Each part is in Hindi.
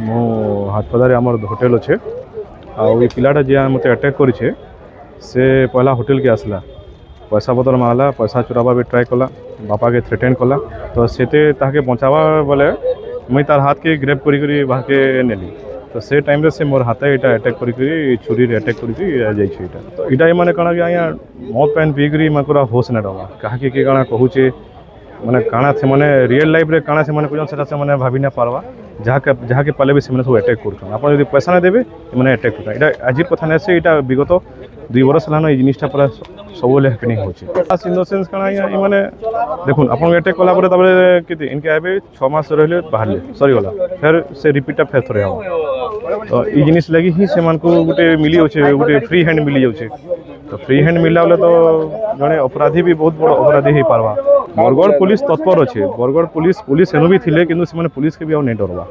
मो हाटपदारे आमर होटेल अच्छे आई पिलाटा जी मत अटैक करे से पहला होटेल के आसला पैसा पतर मांगला पैसा चुरावा भी ट्राए कला बापा के थ्रेटेन कला तो सेते ताके बचावा बोले मुई तार हाथ के ग्रेप करी बाके नेली तो से टाइम रे से मोर हाथ एटा अटैक करी छुरी रे अटैक करी जाइए तो इटा माने कणा कि आया मद पैन पीकरी मानकर होश ना डला कहा कि काଣା कहूचे माने काଣା से माने रियल लाइफ रे काଣା से माने कुछ से माने भाभी ना पारवा जहाँ के पाले भी से सब अटैक कर पैसा ना देवे मैंने अटैक कर आज कथा ना से यहाँ विगत 2 वर्ष है ये जिनिसटा पूरा सब हैपनिंग होचे इन द सेंस काଣା माने देखुन आप अटैक कला के इनके आए 6 मास रहिले बाहर सरीगला फिर से रिपीटा फिर थोड़े हम तो ये जिनिस लगी ही से गोटे मिली जाऊे गोटे फ्री हैंड मिली जाऊे तो फ्री हैंड मिलला बेले तो जड़े अपराधी भी बहुत बड़ अपराधी हो पार्बा बरगढ़ पुलिस तत्पर अच्छे बरगढ़ पुलिस सेनु भी थिले किंतु से पुलिस के भी नहीं डरवा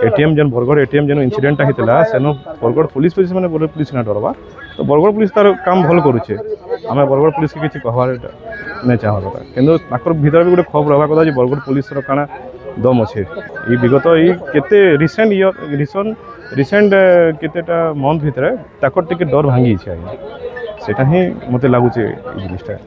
एटीएम जन बरगढ़ एटीएम जन इनसीडेंटा होता सेनु बरगढ़ पुलिस मैंने पुलिस ना डरवा तो बरगढ़ पुलिस तार काम भल करुचे आम बरगढ़ पुलिस के किसी कहवार नहीं चाहवा कि भीतर भी गोटे खबर रहा कथा बरगढ़ पुलिस काଣା दम अच्छे ये विगत ये केते रिसेंट केतेटा मंथ भितर ताकर टिके डर भांगी सेटा ही मते लागुचे जिनिसटा।